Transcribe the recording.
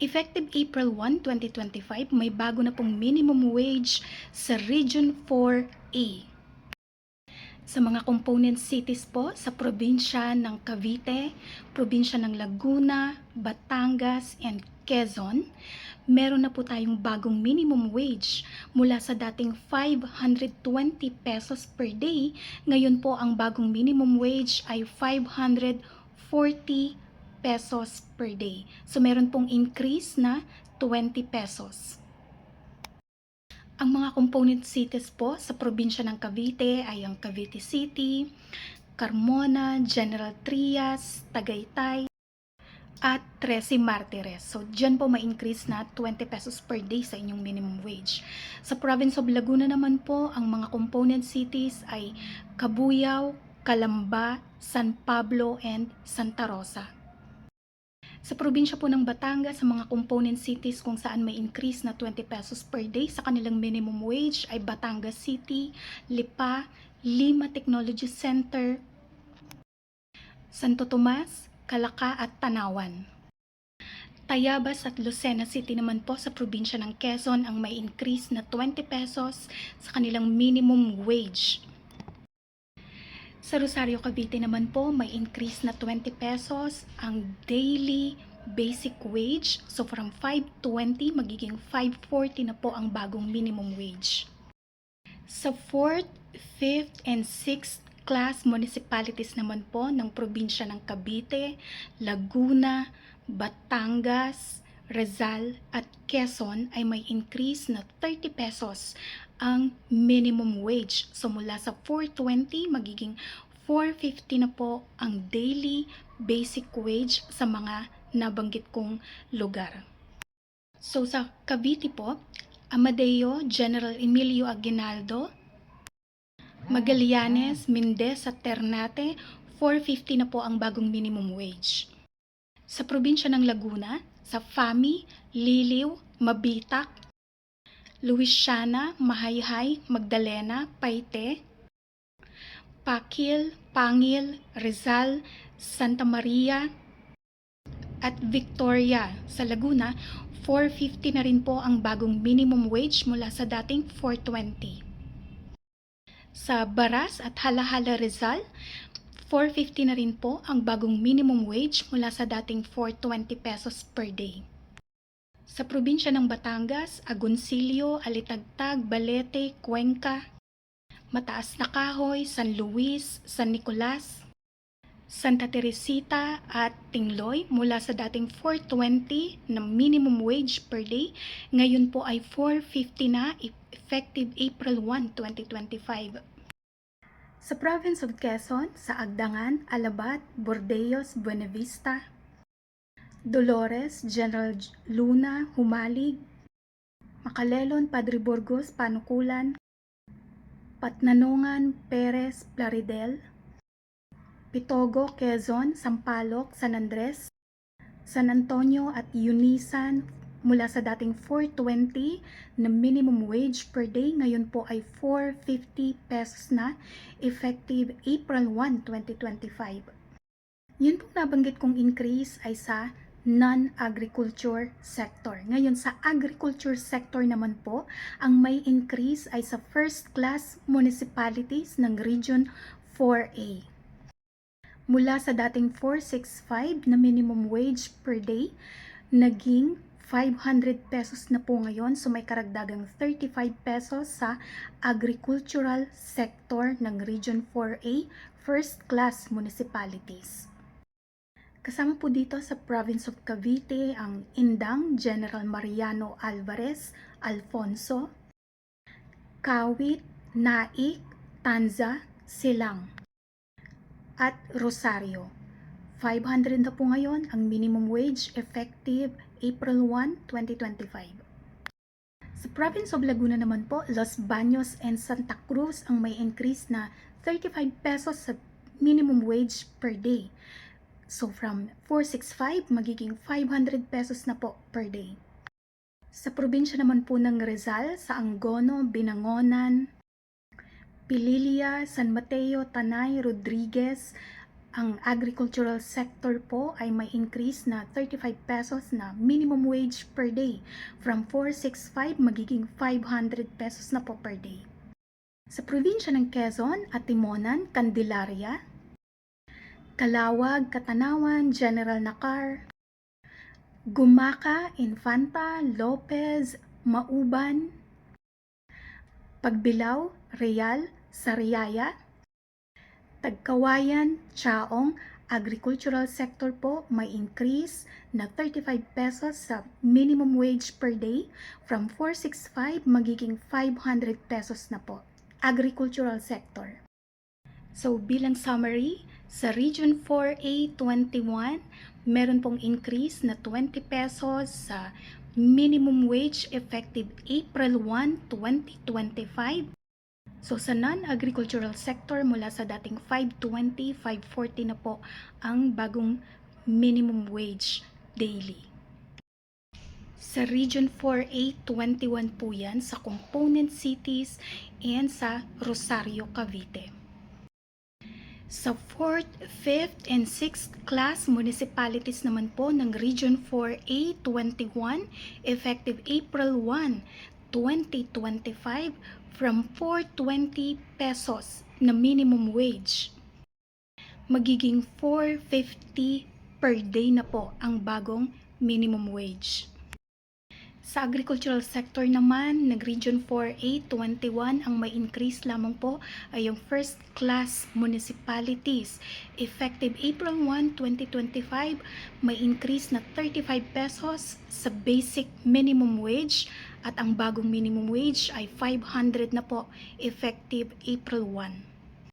Effective April 1, 2025, may bago na pong minimum wage sa Region 4A. Sa mga component cities po sa probinsya ng Cavite, probinsya ng Laguna, Batangas, and Quezon, meron na po tayong bagong minimum wage mula sa dating 520 pesos per day. Ngayon po ang bagong minimum wage ay 540 pesos per day. So meron pong increase na 20 pesos. Ang mga component cities po sa probinsya ng Cavite ay ang Cavite City, Carmona, General Trias, Tagaytay, at Trece Martires. So, dyan po ma-increase na 20 pesos per day sa inyong minimum wage. Sa province of Laguna naman po, ang mga component cities ay Cabuyao, Calamba, San Pablo, and Santa Rosa. Sa probinsya po ng Batangas, sa mga component cities kung saan may increase na 20 pesos per day sa kanilang minimum wage ay Batangas City, Lipa, Lima Technology Center, Santo Tomas, Calaca at Tanawan. Tayabas at Lucena City naman po sa probinsya ng Quezon ang may increase na 20 pesos sa kanilang minimum wage. Sa Rosario, Cavite naman po, may increase na 20 pesos ang daily basic wage. So from 520 magiging 540 na po ang bagong minimum wage. Sa 4th, 5th, and 6th class municipalities naman po ng probinsya ng Cavite, Laguna, Batangas, Rizal at Quezon ay may increase na 30 pesos ang minimum wage. So mula sa 420 magiging 450 na po ang daily basic wage sa mga nabanggit kong lugar. So sa Cavite po, Amadeo, General Emilio Aguinaldo, Magallanes, Mindez at Ternate, 450 na po ang bagong minimum wage. Sa probinsya ng Laguna, sa Fami, Liliw, Mabitak, Luisiana, Mahayhay, Magdalena, Paite, Pakil, Pangil, Rizal, Santa Maria at Victoria. Sa Laguna, 450 na rin po ang bagong minimum wage mula sa dating 420. Sa Baras at Halahala, Rizal, 450 na rin po ang bagong minimum wage mula sa dating 420 pesos per day. Sa probinsya ng Batangas, Agoncillo, Alitagtag, Balete, Cuenca, Mataas na Kahoy, San Luis, San Nicolas, Santa Teresita at Tingloy mula sa dating 420 na minimum wage per day, ngayon po ay 450 na effective April 1, 2025. Sa province of Quezon, sa Agdangan, Alabat, Bordeos, Buenavista, Dolores, General Luna, Humalig, Macalelon, Padre Burgos, Panukulan, Patnanongan, Perez, Plaridel, Pitogo, Quezon, Sampaloc, San Andres, San Antonio at Unisan mula sa dating 420 na minimum wage per day, ngayon po ay 450 pesos na effective April 1, 2025. Yun po nabanggit kong increase ay sa non-agriculture sector. Ngayon sa agriculture sector naman po, ang may increase ay sa first class municipalities ng Region 4A. Mula sa dating 465 na minimum wage per day, naging 500 pesos na po ngayon. So may karagdagang 35 pesos sa agricultural sector ng Region 4A, first class municipalities. Kasama po dito sa province of Cavite ang Indang, General Mariano Alvarez, Alfonso, Kawit, Naik, Tanza, Silang, at Rosario. 500 na po ngayon ang minimum wage effective April 1, 2025. Sa province of Laguna naman po, Los Baños and Santa Cruz ang may increase na 35 pesos sa minimum wage per day. So from 465 magiging 500 pesos na po per day. Sa probinsya naman po ng Rizal, sa Angono, Binangonan, Pililia, San Mateo, Tanay, Rodriguez, Ang agricultural sector po ay may increase na 35 pesos na minimum wage per day. From 465 magiging 500 pesos na po per day. Sa probinsya ng Quezon, Atimonan, Candelaria, Calawag, Katanawan, General Nakar, Gumaca, Infanta, Lopez, Mauban, Pagbilao, Real, Sariaya, Tagkawayan, Chaong, agricultural sector po may increase na 35 pesos sa minimum wage per day. From 465 magiging 500 pesos na po. Agricultural sector. So bilang summary, sa Region 4A 21, meron pong increase na 20 pesos sa minimum wage effective April 1, 2025. So sa non-agricultural sector, mula sa dating 520, 540 na po ang bagong minimum wage daily. Sa Region 4A 21 po yan sa component cities and sa Rosario, Cavite. Sa 4th, 5th, and 6th class municipalities naman po ng Region 4A 21 effective April 1, 2025 from 420 pesos na minimum wage magiging 450 per day na po ang bagong minimum wage. Sa agricultural sector naman, nag-Region 4A 21, ang may increase lamang po ay yung first class municipalities. Effective April 1, 2025, may increase na 35 pesos sa basic minimum wage at ang bagong minimum wage ay 500 na po effective April 1.